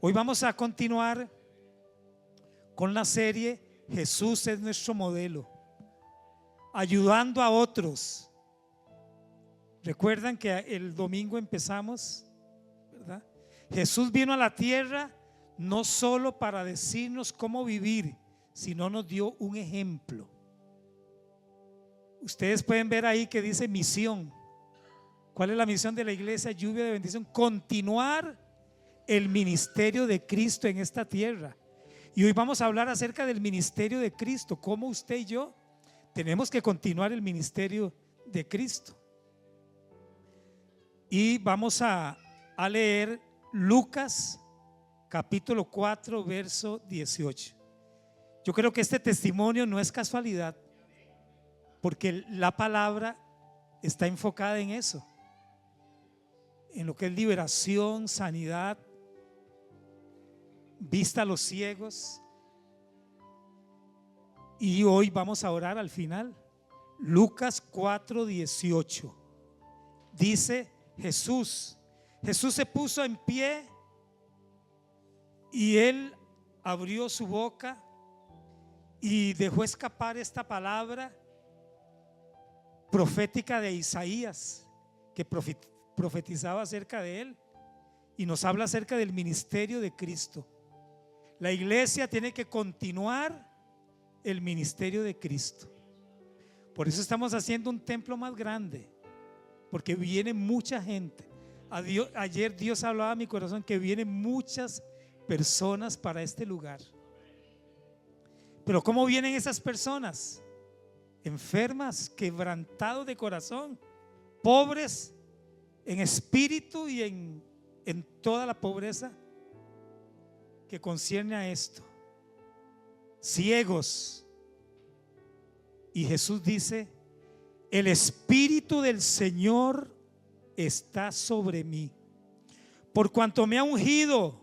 Hoy vamos a continuar con la serie Jesús es nuestro modelo, ayudando a otros. Recuerdan que el domingo empezamos, ¿verdad? Jesús vino a la tierra no solo para decirnos cómo vivir, sino nos dio un ejemplo. Ustedes pueden ver ahí que dice misión. ¿Cuál es la misión de la iglesia Lluvia de Bendición? Continuar el ministerio de Cristo en esta tierra. Y hoy vamos a hablar acerca del ministerio de Cristo, cómo usted y yo tenemos que continuar el ministerio de Cristo. Y vamos a leer Lucas capítulo 4 verso 18. Yo creo que este testimonio no es casualidad, porque la palabra está enfocada en eso, en lo que es liberación, sanidad, vista a los ciegos. Y hoy vamos a orar al final. Lucas 4:18 dice: Jesús se puso en pie y él abrió su boca y dejó escapar esta palabra profética de Isaías, que profetizaba acerca de él y nos habla acerca del ministerio de Cristo. La iglesia tiene que continuar el ministerio de Cristo. Por eso estamos haciendo un templo más grande, porque viene mucha gente. Ayer Dios hablaba a mi corazón que vienen muchas personas para este lugar. Pero ¿cómo vienen esas personas? Enfermas, quebrantados de corazón, pobres en espíritu y en toda la pobreza que concierne a esto, ciegos. Y Jesús dice: el Espíritu del Señor está sobre mí, por cuanto me ha ungido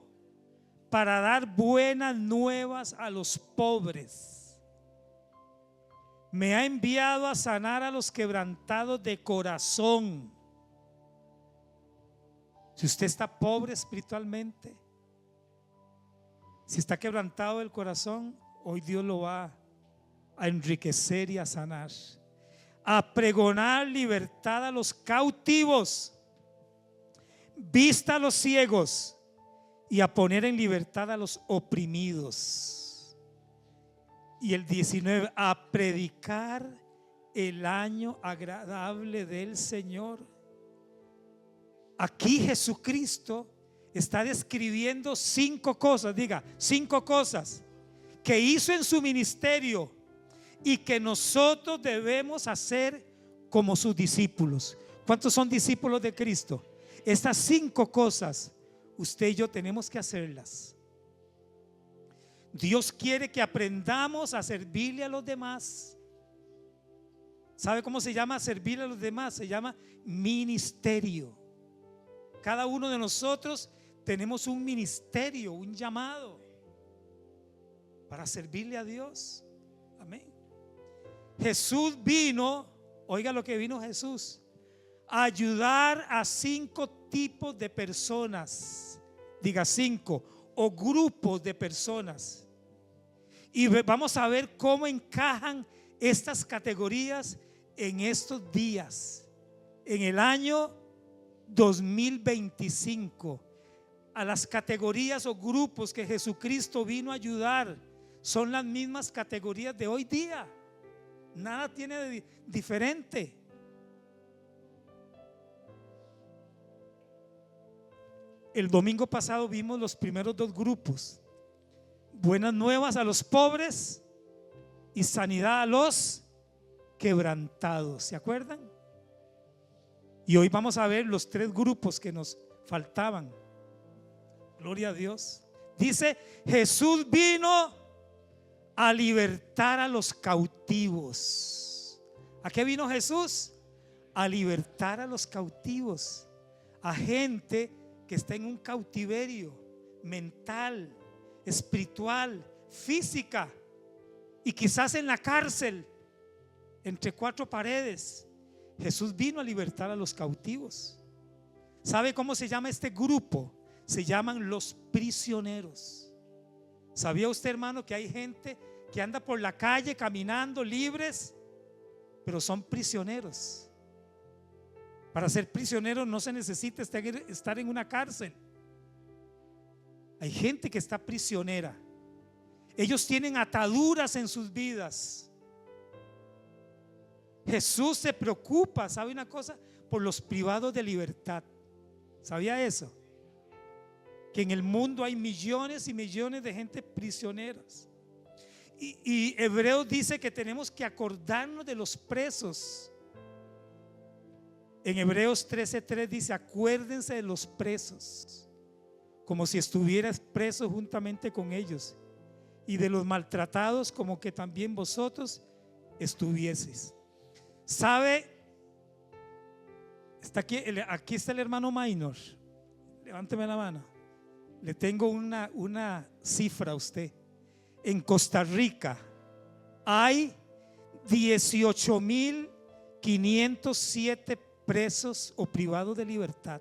para dar buenas nuevas a los pobres. Me ha enviado a sanar a los quebrantados de corazón. Si usted está pobre espiritualmente, si está quebrantado el corazón, hoy Dios lo va a enriquecer y a sanar. A pregonar libertad a los cautivos, vista a los ciegos, y a poner en libertad a los oprimidos. Y el 19, a predicar el año agradable del Señor. Aquí Jesucristo está describiendo 5 cosas, diga, 5 cosas que hizo en su ministerio y que nosotros debemos hacer como sus discípulos. ¿Cuántos son discípulos de Cristo? Estas 5 cosas usted y yo tenemos que hacerlas. Dios quiere que aprendamos a servirle a los demás. ¿Sabe cómo se llama servirle a los demás? Se llama ministerio. Cada uno de nosotros tenemos un ministerio, un llamado para servirle a Dios. Amén. Jesús vino, oiga lo que vino Jesús: a ayudar a 5 tipos de personas, diga 5, o grupos de personas. Y vamos a ver cómo encajan estas categorías en estos días, en el año 2025. A las categorías o grupos que Jesucristo vino a ayudar son las mismas categorías de hoy día. Nada tiene de diferente. El domingo pasado vimos los primeros 2 grupos: buenas nuevas a los pobres y sanidad a los quebrantados. ¿Se acuerdan? Y hoy vamos a ver los 3 grupos que nos faltaban. Gloria a Dios. Dice: Jesús vino a libertar a los cautivos. ¿A qué vino Jesús? A libertar a los cautivos, a gente que está en un cautiverio mental, espiritual, física, y quizás en la cárcel, entre 4 paredes. Jesús vino a libertar a los cautivos. ¿Sabe cómo se llama este grupo? se llaman los prisioneros. ¿Sabía usted, hermano, que hay gente que anda por la calle caminando libres, pero son prisioneros? Para ser prisionero no se necesita estar en una cárcel. Hay gente que está prisionera. Ellos tienen ataduras en sus vidas. Jesús se preocupa, ¿sabe una cosa? Por los privados de libertad. ¿Sabía eso? Que en el mundo hay millones y millones de gente prisioneras. Y Hebreos dice que tenemos que acordarnos de los presos. En Hebreos 13:3 dice: acuérdense de los presos, como si estuvieras preso juntamente con ellos, y de los maltratados, como que también vosotros estuvieseis. ¿Sabe? Está aquí está el hermano Minor. Levánteme la mano. Le tengo una cifra a usted. En Costa Rica hay 18.507 presos o privados de libertad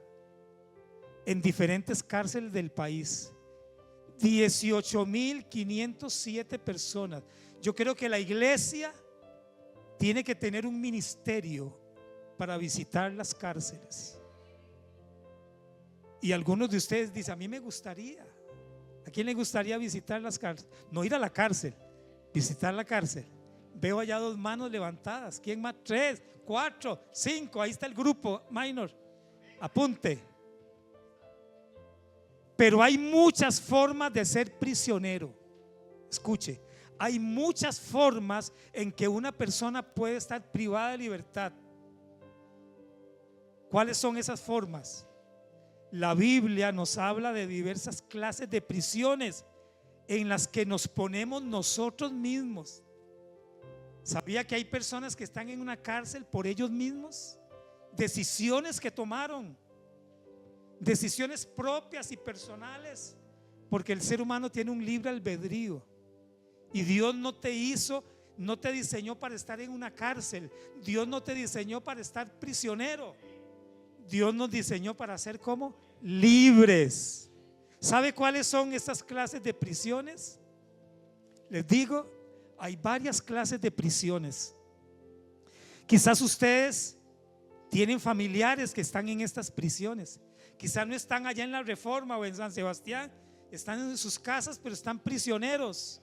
en diferentes cárceles del país. 18.507 personas. Yo creo que la iglesia tiene que tener un ministerio para visitar las cárceles. Y algunos de ustedes dicen: a mí me gustaría. ¿A quién le gustaría visitar las cárceles? No ir a la cárcel, visitar la cárcel. Veo allá 2 manos levantadas. ¿Quién más? 3, 4, 5. Ahí está el grupo Minor. Apunte. Pero hay muchas formas de ser prisionero. Escuche, hay muchas formas en que una persona puede estar privada de libertad. ¿Cuáles son esas formas? La Biblia nos habla de diversas clases de prisiones en las que nos ponemos nosotros mismos. ¿Sabía que hay personas que están en una cárcel por ellos mismos? Decisiones que tomaron, decisiones propias y personales, porque el ser humano tiene un libre albedrío. Y Dios no te hizo, no te diseñó para estar en una cárcel. Dios no te diseñó para estar prisionero. Dios nos diseñó para ser como libres. ¿Sabe cuáles son estas clases de prisiones? Les digo, hay varias clases de prisiones. Quizás ustedes tienen familiares que están en estas prisiones. Quizás no están allá en la Reforma o en San Sebastián, están en sus casas, pero están prisioneros.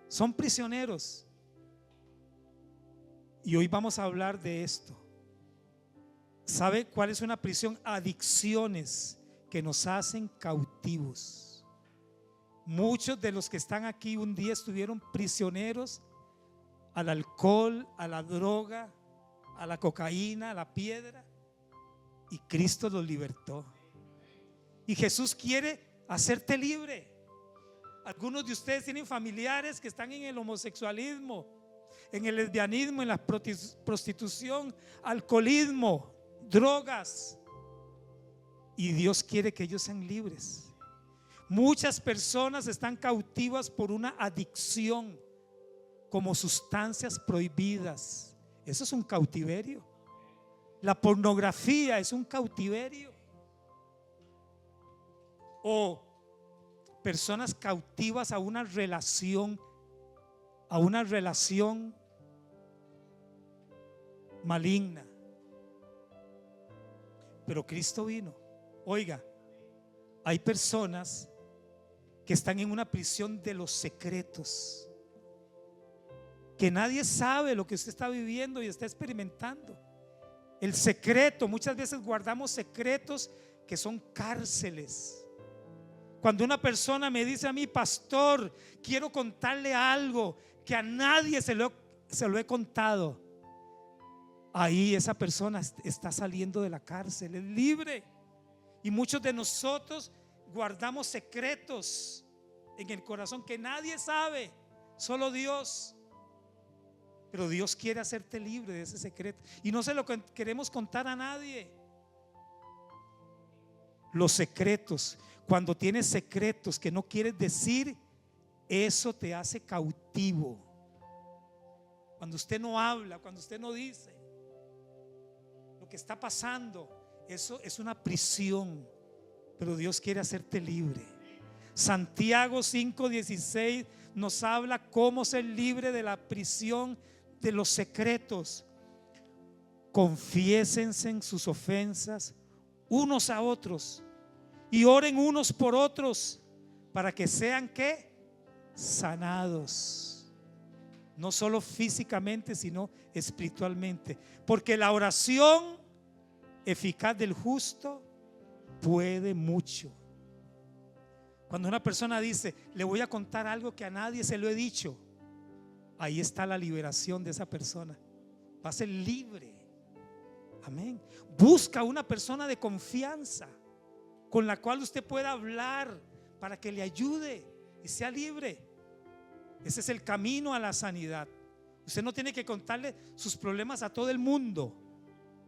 Son prisioneros. Y hoy vamos a hablar de esto. ¿Sabe cuál es una prisión? Adicciones que nos hacen cautivos. Muchos de los que están aquí un día estuvieron prisioneros al alcohol, a la droga, a la cocaína, a la piedra, y Cristo los libertó. Y Jesús quiere hacerte libre. Algunos de ustedes tienen familiares que están en el homosexualismo, en el lesbianismo, en la prostitución, alcoholismo, drogas, y Dios quiere que ellos sean libres. Muchas personas están cautivas por una adicción, como sustancias prohibidas. Eso es un cautiverio. La pornografía es un cautiverio. O personas cautivas a una relación maligna. Pero Cristo vino. Oiga, hay personas que están en una prisión de los secretos, que nadie sabe lo que usted está viviendo y está experimentando. El secreto, muchas veces guardamos secretos que son cárceles. Cuando una persona me dice a mí: pastor, quiero contarle algo que a nadie se lo he contado, ahí esa persona está saliendo de la cárcel, es libre. Y muchos de nosotros guardamos secretos en el corazón que nadie sabe, solo Dios. Pero Dios quiere hacerte libre de ese secreto y no se lo queremos contar a nadie. Los secretos, cuando tienes secretos que no quieres decir, eso te hace cautivo. Cuando usted no habla, cuando usted no dice lo que está pasando, eso es una prisión pero Dios quiere hacerte libre. Santiago 5:16 nos habla cómo ser libre de la prisión de los secretos. Confiésense en sus ofensas unos a otros y oren unos por otros para que sean ¿qué? Sanados, no solo físicamente sino espiritualmente, porque la oración eficaz del justo puede mucho. Cuando una persona dice, le voy a contar algo que a nadie se lo he dicho, ahí está la liberación de esa persona. Va a ser libre. Amén. Busca una persona de confianza con la cual usted pueda hablar para que le ayude y sea libre. Ese es el camino a la sanidad. Usted no tiene que contarle sus problemas a todo el mundo,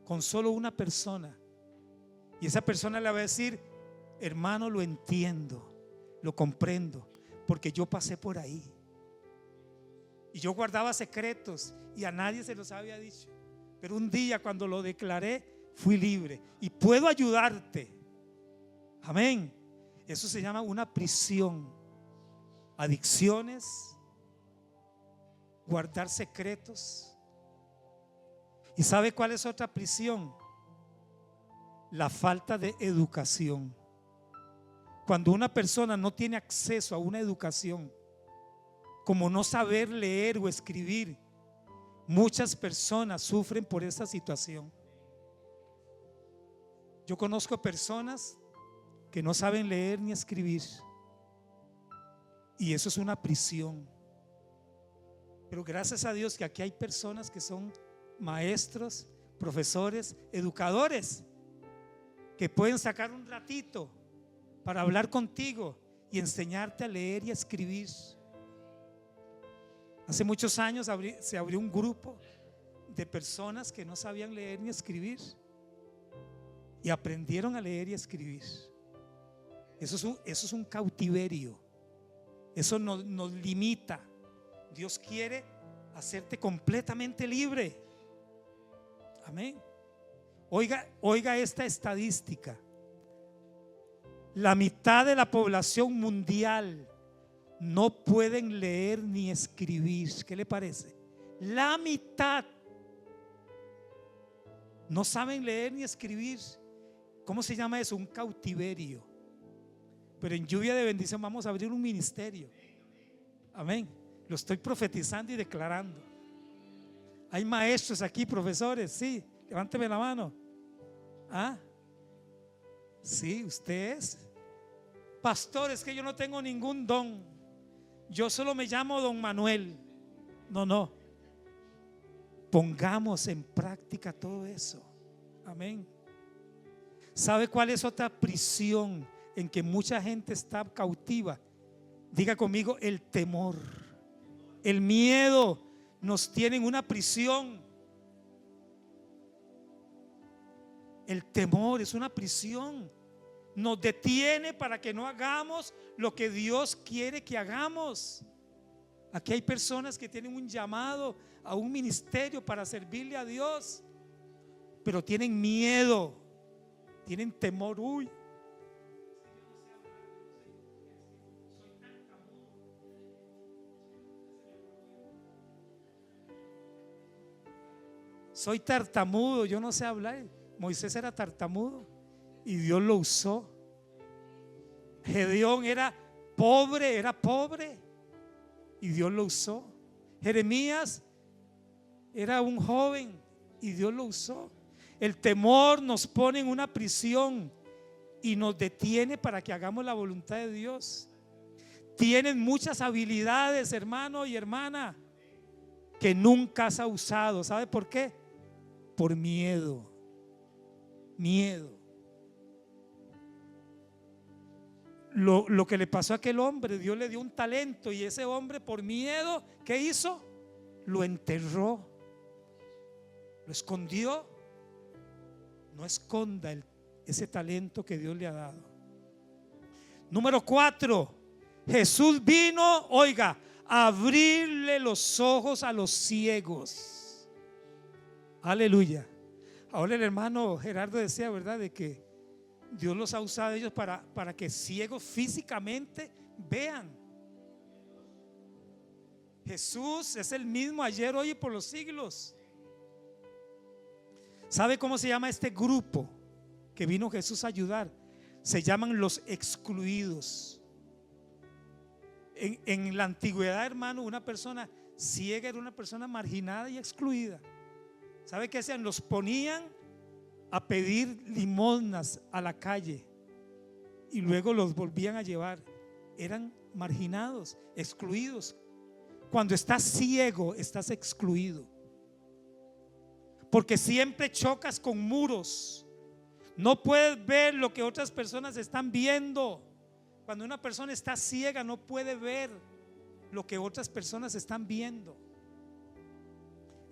con solo una persona. Y esa persona le va a decir, hermano, lo entiendo, lo comprendo, porque yo pasé por ahí y yo guardaba secretos y a nadie se los había dicho, pero un día cuando lo declaré fui libre y puedo ayudarte. Amén. Eso se llama una prisión. Adicciones, guardar secretos. ¿Y sabe cuál es otra prisión? La falta de educación. Cuando una persona no tiene acceso a una educación, como no saber leer o escribir, muchas personas sufren por esa situación. Yo conozco personas que no saben leer ni escribir, y eso es una prisión. Pero gracias a Dios que aquí hay personas que son maestros, profesores, educadores, que pueden sacar un ratito para hablar contigo y enseñarte a leer y a escribir. Hace muchos años se abrió un grupo de personas que no sabían leer ni escribir y aprendieron a leer y a escribir. Eso es un cautiverio. Eso nos limita. Dios quiere hacerte completamente libre. Amén. Oiga esta estadística. La mitad de la población mundial no pueden leer ni escribir. ¿Qué le parece? La mitad no saben leer ni escribir. ¿Cómo se llama eso? Un cautiverio. Pero en Lluvia de Bendición vamos a abrir un ministerio. Amén. Lo estoy profetizando y declarando. Hay maestros aquí, profesores. Sí, levánteme la mano. ¿Ah? Sí, usted es pastor. Es que yo no tengo ningún don, yo solo me llamo Don Manuel. No, pongamos en práctica todo eso. Amén. ¿Sabe cuál es otra prisión en que mucha gente está cautiva? Diga conmigo, el temor, el miedo nos tiene en una prisión. El temor es una prisión. Nos detiene para que no hagamos lo que Dios quiere que hagamos. Aquí hay personas que tienen un llamado a un ministerio para servirle a Dios, pero tienen miedo, tienen temor. Uy, soy tartamudo, yo no sé hablar. Moisés era tartamudo y Dios lo usó. Gedeón era pobre y Dios lo usó. Jeremías era un joven y Dios lo usó. El temor nos pone en una prisión y nos detiene para que hagamos la voluntad de Dios. Tienen muchas habilidades, hermano y hermana, que nunca has usado. ¿Sabe por qué? Por miedo. Lo que le pasó a aquel hombre, Dios le dio un talento y ese hombre por miedo, ¿qué hizo? Lo enterró, lo escondió. No esconda ese talento que Dios le ha dado. Número 4, Jesús vino, oiga, a abrirle los ojos a los ciegos. Aleluya. Ahora el hermano Gerardo decía, ¿verdad? De que Dios los ha usado ellos para que ciegos físicamente vean. Jesús es el mismo ayer, hoy y por los siglos. ¿Sabe cómo se llama este grupo que vino Jesús a ayudar? Se llaman los excluidos. En la antigüedad, hermano, una persona ciega era una persona marginada y excluida. ¿Sabe qué hacían? Los ponían a pedir limosnas a la calle y luego los volvían a llevar. Eran marginados, excluidos. Cuando estás ciego, estás excluido, porque siempre chocas con muros. No puedes ver lo que otras personas están viendo. Cuando una persona está ciega, no puede ver lo que otras personas están viendo.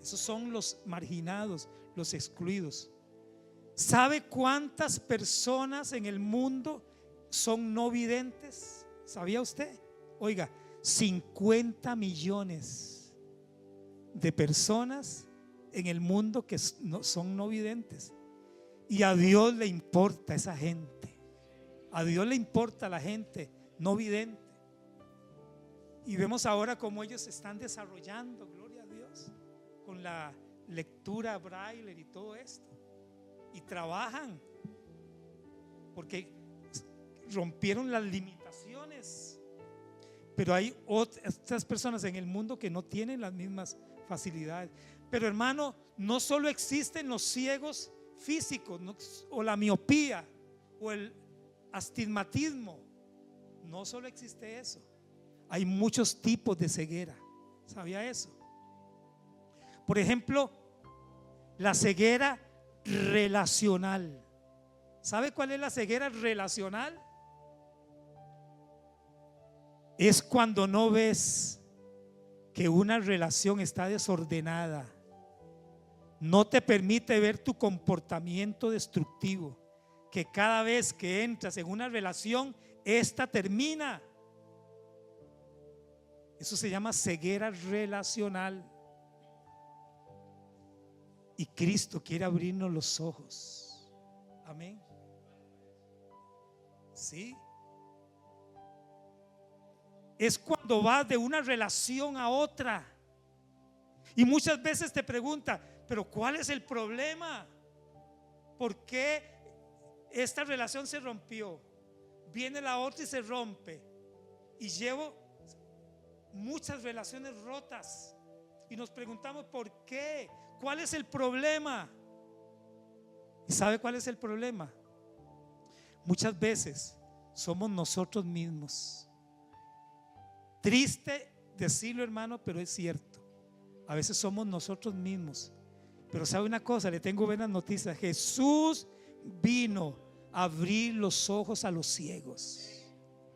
Esos son los marginados, los excluidos. ¿Sabe cuántas personas en el mundo son no videntes? ¿Sabía usted? Oiga, 50 millones de personas en el mundo que son no videntes. Y a Dios le importa esa gente. A Dios le importa la gente no vidente. Y vemos ahora cómo ellos se están desarrollando, gloria a Dios, con la lectura braille y todo esto. Y trabajan porque rompieron las limitaciones. Pero hay otras personas en el mundo que no tienen las mismas facilidades. Pero hermano, no solo existen los ciegos físicos, o la miopía o el astigmatismo. No solo existe eso. Hay muchos tipos de ceguera. ¿Sabía eso? Por ejemplo, la ceguera relacional. ¿Sabe cuál es la ceguera relacional? Es cuando no ves que una relación está desordenada. No te permite ver tu comportamiento destructivo, que cada vez que entras en una relación, esta termina. Eso se llama ceguera relacional. Y Cristo quiere abrirnos los ojos. Amén. ¿Sí? Es cuando vas de una relación a otra. Y muchas veces te pregunta, pero ¿cuál es el problema? ¿Por qué esta relación se rompió? Viene la otra y se rompe. Y llevo muchas relaciones rotas. Y nos preguntamos ¿por qué? ¿Cuál es el problema? ¿Y sabe cuál es el problema? Muchas veces somos nosotros mismos. Triste decirlo, hermano, pero es cierto. A veces somos nosotros mismos. Pero sabe una cosa, le tengo buenas noticias. Jesús vino a abrir los ojos a los ciegos.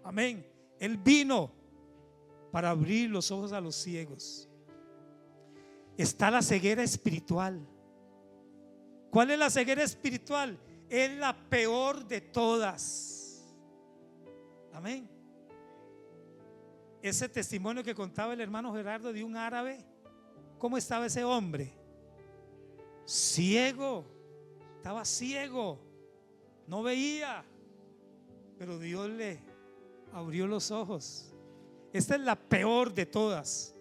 Amén. Él vino para abrir los ojos a los ciegos. Está la ceguera espiritual. ¿Cuál es la ceguera espiritual? Es la peor de todas. Amén. Ese testimonio que contaba el hermano Gerardo de un árabe, ¿cómo estaba ese hombre? Ciego, estaba ciego, no veía, pero Dios le abrió los ojos. Esta es la peor de todas.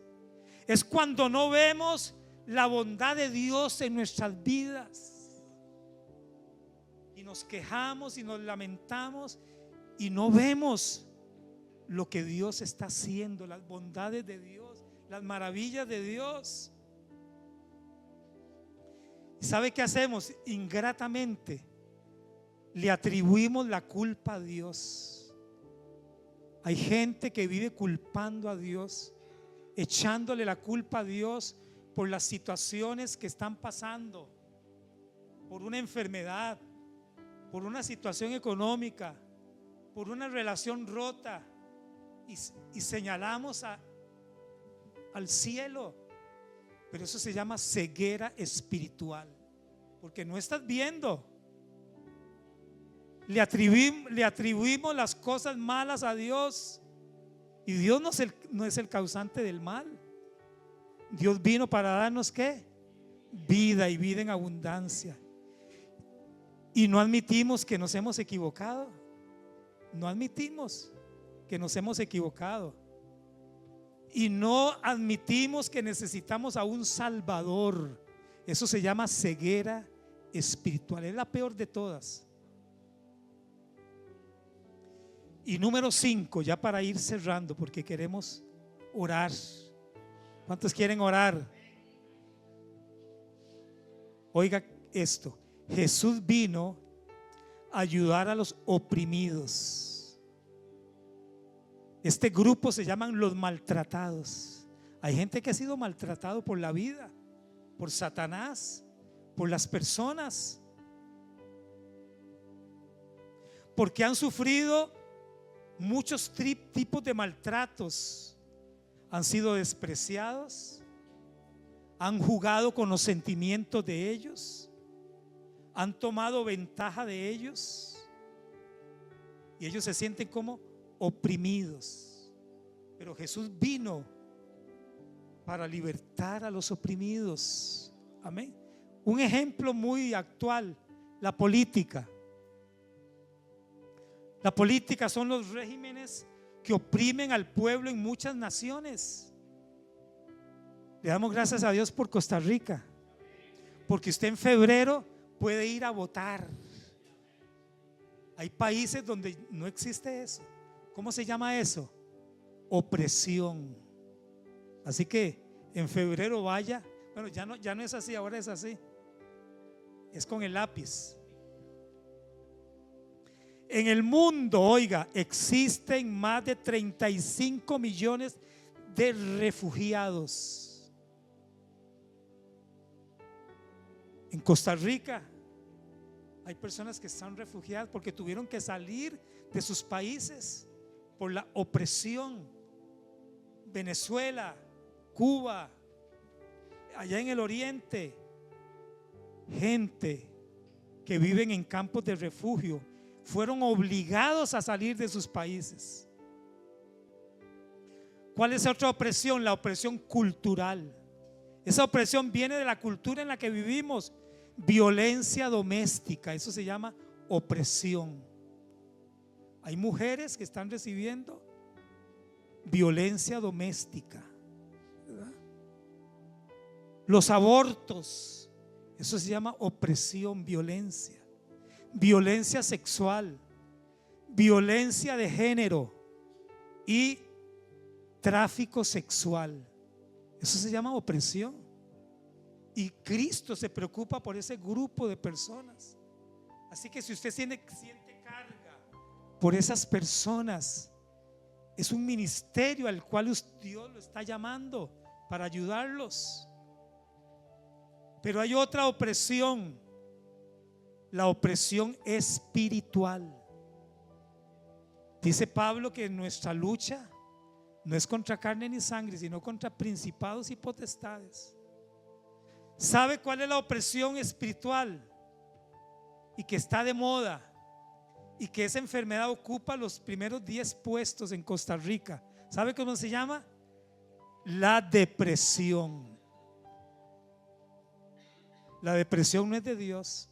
Es cuando no vemos la bondad de Dios en nuestras vidas y nos quejamos y nos lamentamos y no vemos lo que Dios está haciendo, las bondades de Dios, las maravillas de Dios. ¿Y sabe qué hacemos? Ingratamente le atribuimos la culpa a Dios. Hay gente que vive culpando a Dios, echándole la culpa a Dios por las situaciones que están pasando, por una enfermedad, por una situación económica, por una relación rota, y señalamos al cielo. Pero eso se llama ceguera espiritual, porque no estás viendo. Le atribuimos las cosas malas a Dios, y Dios no es el causante del mal. Dios vino para darnos ¿qué? Vida, y vida en abundancia. Y no admitimos que nos hemos equivocado. No admitimos que nos hemos equivocado. Y no admitimos que necesitamos a un Salvador. Eso se llama ceguera espiritual. Es la peor de todas. Y número 5, ya para ir cerrando, porque queremos orar. ¿Cuántos quieren orar? Oiga esto: Jesús vino a ayudar a los oprimidos. Este grupo se llaman los maltratados. Hay gente que ha sido maltratado por la vida, por Satanás, por las personas, porque han sufrido muchos tipos de maltratos. Han sido despreciados, han jugado con los sentimientos de ellos, han tomado ventaja de ellos y ellos se sienten como oprimidos. Pero Jesús vino para libertar a los oprimidos. Amén. Un ejemplo muy actual: la política. La política son los regímenes que oprimen al pueblo en muchas naciones. Le damos gracias a Dios por Costa Rica, porque usted en febrero puede ir a votar. Hay países donde no existe eso. ¿Cómo se llama eso? Opresión. Así que en febrero vaya. Bueno, ya no es así, ahora es así. Es con el lápiz. En el mundo, oiga, existen más de 35 millones de refugiados. En Costa Rica hay personas que están refugiadas porque tuvieron que salir de sus países por la opresión. Venezuela, Cuba, allá en el oriente, gente que viven en campos de refugio fueron obligados a salir de sus países. ¿Cuál es otra opresión? La opresión cultural. Esa opresión viene de la cultura en la que vivimos. Violencia doméstica, eso se llama opresión. Hay mujeres que están recibiendo violencia doméstica, ¿verdad? Los abortos, eso se llama opresión, violencia. Violencia sexual, violencia de género y tráfico sexual. Eso se llama opresión. Y Cristo se preocupa por ese grupo de personas. Así que si usted siente carga por esas personas, es un ministerio al cual Dios lo está llamando para ayudarlos. Pero hay otra opresión, la opresión espiritual. Dice Pablo que nuestra lucha no es contra carne ni sangre, sino contra principados y potestades. ¿Sabe cuál es la opresión espiritual? Y que está de moda, y que esa enfermedad ocupa los primeros 10 puestos en Costa Rica. ¿Sabe cómo se llama? La depresión. La depresión no es de Dios.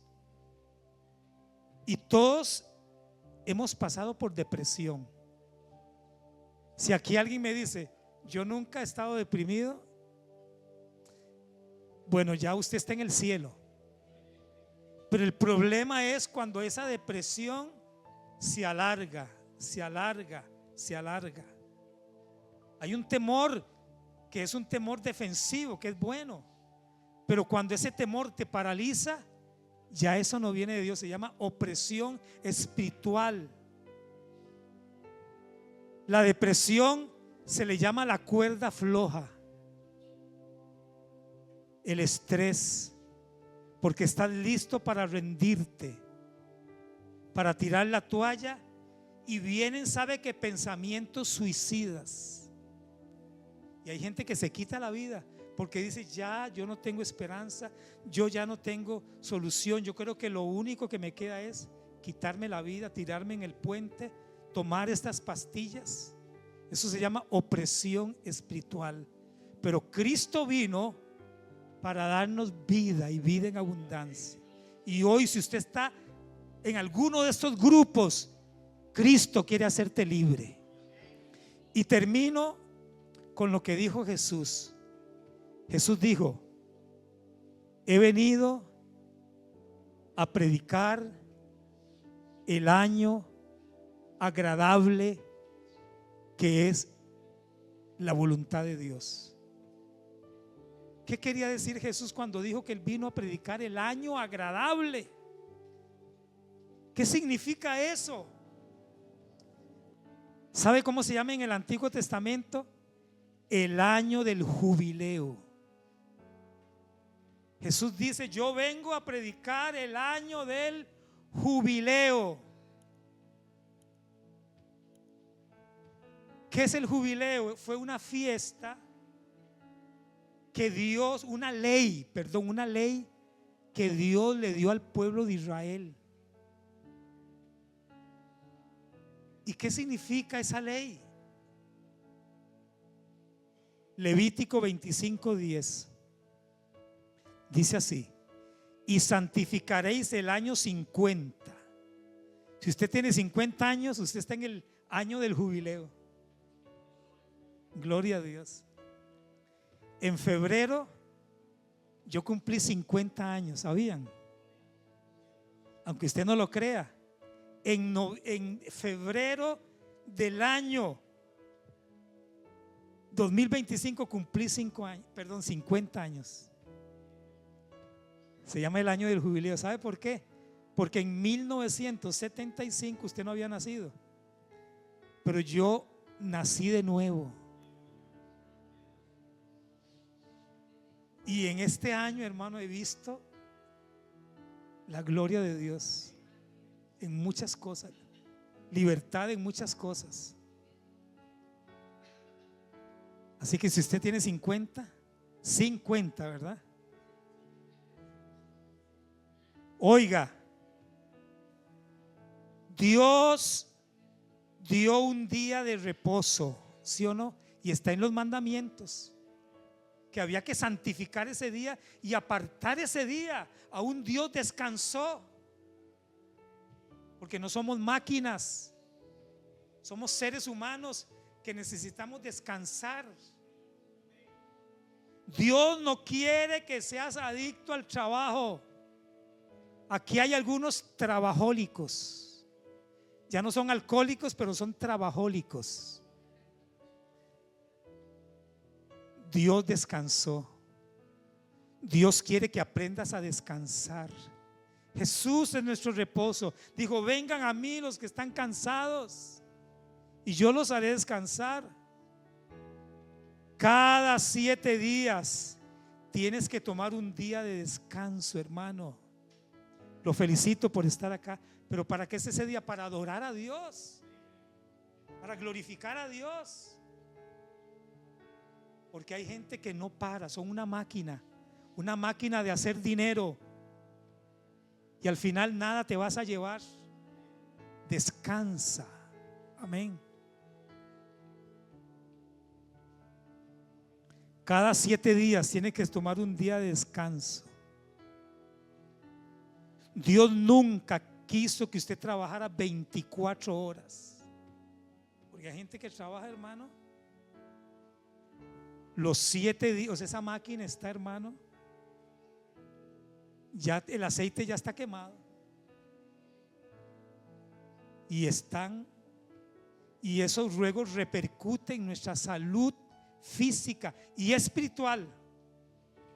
Y todos hemos pasado por depresión. Si aquí alguien me dice, yo nunca he estado deprimido, bueno, ya usted está en el cielo. Pero el problema es cuando esa depresión se alarga, se alarga, se alarga. Hay un temor que es un temor defensivo, que es bueno. Pero cuando ese temor te paraliza, ya eso no viene de Dios. Se llama opresión espiritual. La depresión se le llama la cuerda floja. El estrés, porque estás listo para rendirte, para tirar la toalla, y vienen, sabe que pensamientos suicidas. Y hay gente que se quita la vida porque dice, ya yo no tengo esperanza, yo ya no tengo solución, yo creo que lo único que me queda es quitarme la vida, tirarme en el puente, tomar estas pastillas. Eso se llama opresión espiritual. Pero Cristo vino para darnos vida y vida en abundancia. Y hoy, si usted está en alguno de estos grupos, Cristo quiere hacerte libre. Y termino con lo que dijo Jesús. Jesús dijo: he venido a predicar el año agradable que es la voluntad de Dios. ¿Qué quería decir Jesús cuando dijo que Él vino a predicar el año agradable? ¿Qué significa eso? ¿Sabe cómo se llama en el Antiguo Testamento? El año del jubileo. Jesús dice: yo vengo a predicar el año del jubileo. ¿Qué es el jubileo? Fue una fiesta que Dios, una ley que Dios le dio al pueblo de Israel. ¿Y qué significa esa ley? Levítico 25:10 dice así: y santificaréis el año 50. Si usted tiene 50 años, usted está en el año del jubileo. Gloria a Dios. En febrero yo cumplí 50 años, ¿sabían? Aunque usted no lo crea, en febrero del año 2025 cumplí 50 años. Se llama el año del jubileo. ¿Sabe por qué? Porque en 1975 usted no había nacido, pero yo nací de nuevo. Y en este año, hermano, he visto la gloria de Dios en muchas cosas, libertad en muchas cosas. Así que si usted tiene 50, ¿verdad? Oiga, Dios dio un día de reposo, ¿sí o no? Y está en los mandamientos, que había que santificar ese día y apartar ese día. Aún Dios descansó, porque no somos máquinas, somos seres humanos que necesitamos descansar. Dios no quiere que seas adicto al trabajo. Aquí hay algunos trabajólicos. Ya no son alcohólicos, pero son trabajólicos. Dios descansó. Dios quiere que aprendas a descansar. Jesús es nuestro reposo. Dijo: vengan a mí los que están cansados y yo los haré descansar. Cada 7 días tienes que tomar un día de descanso, hermano. Lo felicito por estar acá. Pero ¿para qué es ese día? Para adorar a Dios, para glorificar a Dios. Porque hay gente que no para, son una máquina de hacer dinero, y al final nada te vas a llevar. Descansa. Amén. Cada 7 días tienes que tomar un día de descanso. Dios nunca quiso que usted trabajara 24 horas. Porque hay gente que trabaja, hermano, los 7 días. O sea, esa máquina está, hermano, ya el aceite ya está quemado. Y esos luego repercuten en nuestra salud física y espiritual,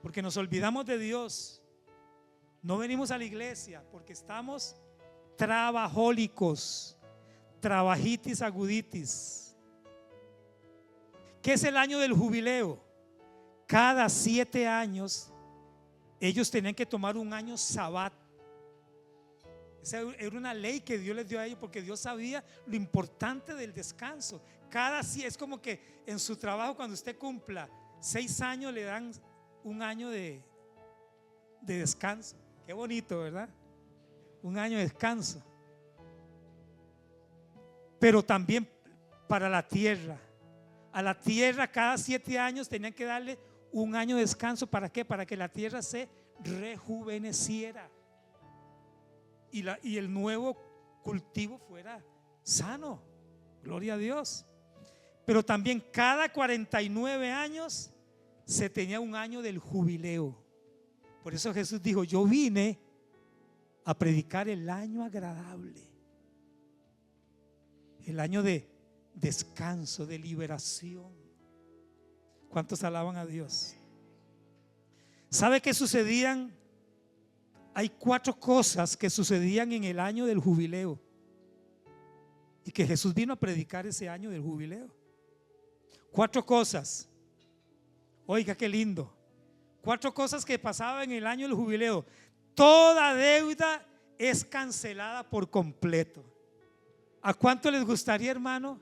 porque nos olvidamos de Dios. No venimos a la iglesia porque estamos trabajólicos, trabajitis aguditis. ¿Qué es el año del jubileo? Cada 7 años ellos tenían que tomar un año sabbat. Esa era una ley que Dios les dio a ellos, porque Dios sabía lo importante del descanso. Es como que en su trabajo, cuando usted cumpla 6 años, le dan un año de descanso. Qué bonito, ¿verdad? Un año de descanso. Pero también para la tierra. A la tierra cada 7 años tenían que darle un año de descanso. ¿Para qué? Para que la tierra se rejuveneciera. y el nuevo cultivo fuera sano. Gloria a Dios. Pero también cada 49 años se tenía un año del jubileo. Por eso Jesús dijo: yo vine a predicar el año agradable, el año de descanso, de liberación. ¿Cuántos alaban a Dios? ¿Sabe qué sucedían? Hay 4 cosas que sucedían en el año del jubileo y que Jesús vino a predicar ese año del jubileo. 4 cosas. Oiga, qué lindo. 4 cosas que pasaban en el año del jubileo. Toda deuda es cancelada por completo. ¿A cuánto les gustaría, hermano,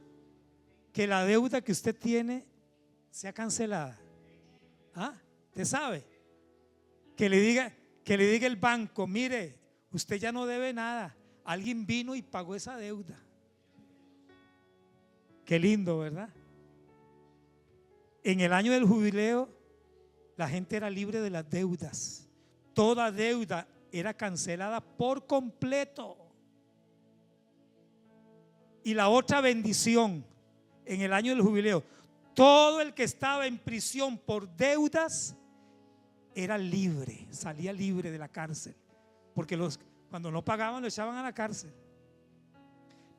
que la deuda que usted tiene sea cancelada? ¿Ah? ¿Usted sabe? Que le diga el banco: mire, usted ya no debe nada, alguien vino y pagó esa deuda. Qué lindo, ¿verdad? En el año del jubileo la gente era libre de las deudas. Toda deuda era cancelada por completo. Y la otra bendición en el año del jubileo: todo el que estaba en prisión por deudas era libre, salía libre de la cárcel, porque cuando no pagaban lo echaban a la cárcel.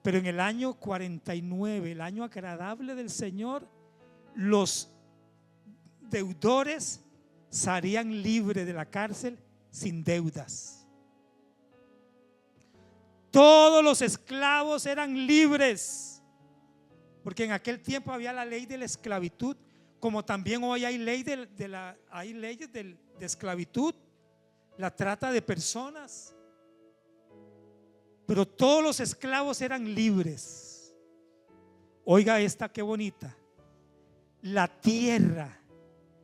Pero en el año 49, el año agradable del Señor, los deudores salían libres de la cárcel sin deudas. Todos los esclavos eran libres, porque en aquel tiempo había la ley de la esclavitud, como también hoy hay ley hay leyes de esclavitud, la trata de personas. Pero todos los esclavos eran libres. Oiga esta, qué bonita. La tierra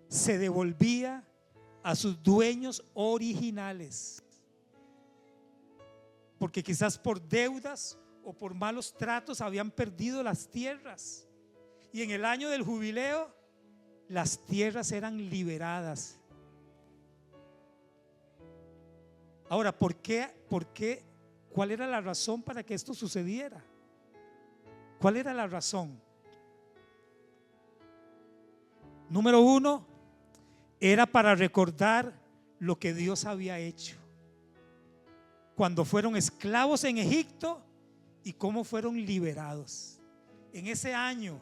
se devolvía a sus dueños originales, porque quizás por deudas o por malos tratos habían perdido las tierras. Y en el año del jubileo las tierras eran liberadas. Ahora, ¿por qué? ¿Cuál era la razón para que esto sucediera? ¿Cuál era la razón? Número 1, era para recordar lo que Dios había hecho cuando fueron esclavos en Egipto y cómo fueron liberados. En ese año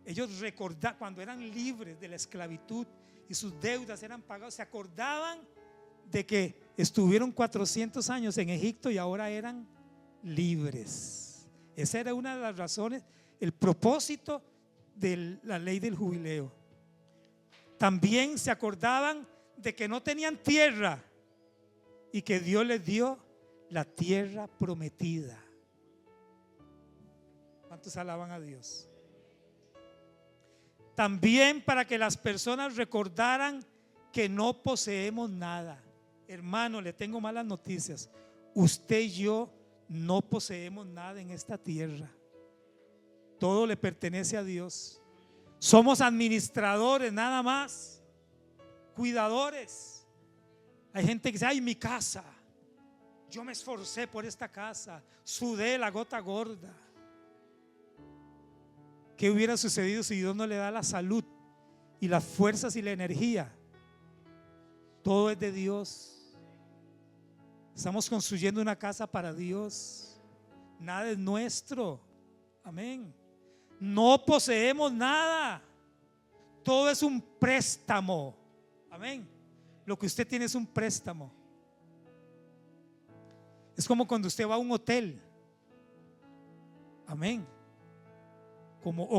ellos recordaban, cuando eran libres de la esclavitud y sus deudas eran pagadas, se acordaban de que estuvieron 400 años en Egipto y ahora eran libres. Esa era una de las razones, el propósito de la ley del jubileo. También se acordaban de que no tenían tierra y que Dios les dio la tierra prometida. ¿Cuántos alaban a Dios? También para que las personas recordaran que no poseemos nada. Hermano, le tengo malas noticias. Usted y yo no poseemos nada en esta tierra. Todo le pertenece a Dios. Somos administradores nada más, cuidadores. Hay gente que dice: ay, mi casa, yo me esforcé por esta casa, sudé la gota gorda. ¿Qué hubiera sucedido si Dios no le da la salud y las fuerzas y la energía? Todo es de Dios. Estamos construyendo una casa para Dios. Nada es nuestro. Amén. No poseemos nada. Todo es un préstamo. Amén. Lo que usted tiene es un préstamo. Es como cuando usted va a un hotel. Amén. Como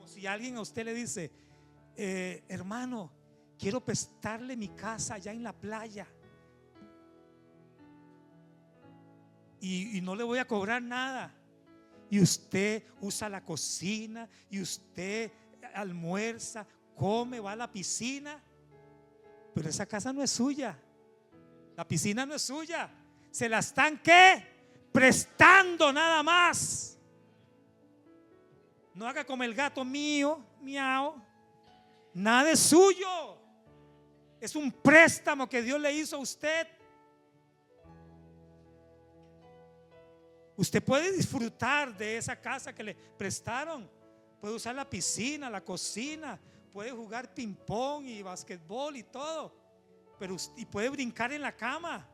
si alguien a usted le dice: hermano, quiero prestarle mi casa allá en la playa y no le voy a cobrar nada. Y usted usa la cocina y usted almuerza, come, va a la piscina, pero esa casa no es suya. La piscina no es suya. Se la están ¿qué? Prestando nada más. No haga como el gato mío, miau. Nada es suyo. Es un préstamo que Dios le hizo a usted. Usted puede disfrutar de esa casa que le prestaron. Puede usar la piscina, la cocina, puede jugar ping pong y basquetbol y todo, y puede brincar en la cama.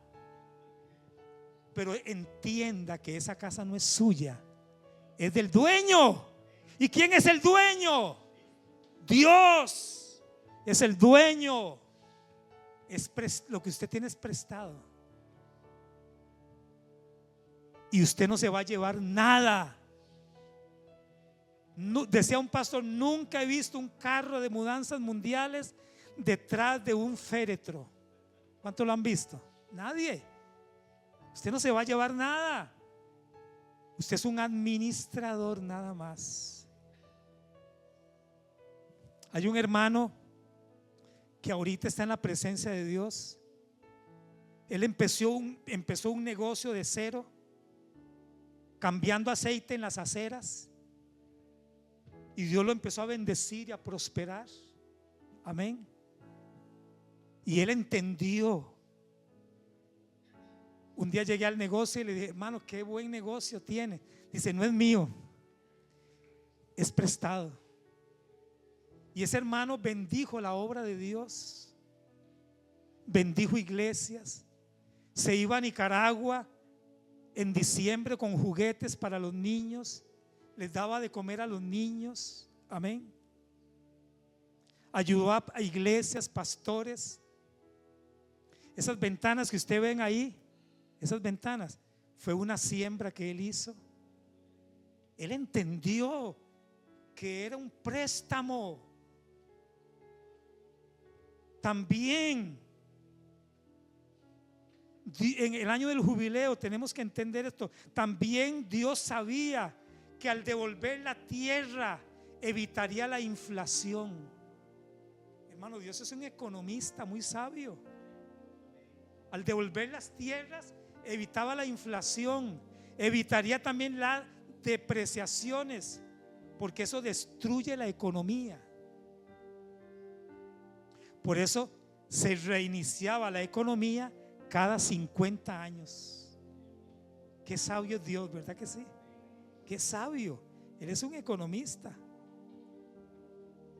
Pero entienda que esa casa no es suya, es del dueño. ¿Y quién es el dueño? Dios es el dueño. Lo que usted tiene es prestado. Y usted no se va a llevar nada. No, decía un pastor: nunca he visto un carro de mudanzas mundiales detrás de un féretro. ¿Cuántos lo han visto? Nadie. Usted no se va a llevar nada. Usted es un administrador nada más. Hay un hermano que ahorita está en la presencia de Dios. Él empezó un negocio de cero, cambiando aceite en las aceras, y Dios lo empezó a bendecir y a prosperar. Amén. Y él entendió. Un día llegué al negocio y le dije: hermano, qué buen negocio tiene. Dice: no es mío, es prestado. Y ese hermano bendijo la obra de Dios, bendijo iglesias, se iba a Nicaragua en diciembre con juguetes para los niños, les daba de comer a los niños. Amén. Ayudó a iglesias, pastores. Esas ventanas que usted ven ahí, esas ventanas, fue una siembra que él hizo. Él entendió que era un préstamo. También en el año del jubileo tenemos que entender esto. También Dios sabía que al devolver la tierra evitaría la inflación. Hermano, Dios es un economista muy sabio. Al devolver las tierras evitaba la inflación, evitaría también las depreciaciones, porque eso destruye la economía. Por eso se reiniciaba la economía cada 50 años. Qué sabio es Dios, ¿verdad que sí? Qué sabio. Él es un economista.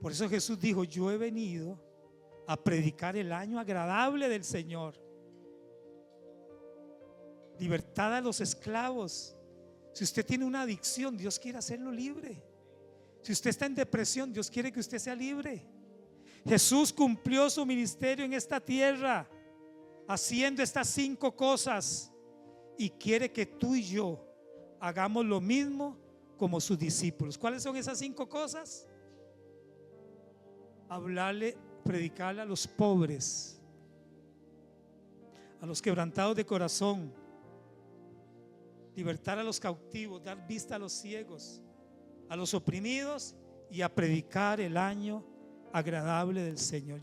Por eso Jesús dijo: yo he venido a predicar el año agradable del Señor. Libertad a los esclavos. Si usted tiene una adicción, Dios quiere hacerlo libre. Si usted está en depresión, Dios quiere que usted sea libre. Jesús cumplió su ministerio en esta tierra haciendo estas 5 cosas, y quiere que tú y yo hagamos lo mismo como sus discípulos. ¿Cuáles son esas 5 cosas? Hablarle, predicarle a los pobres, a los quebrantados de corazón, libertar a los cautivos, dar vista a los ciegos, a los oprimidos, y a predicar el año agradable del Señor.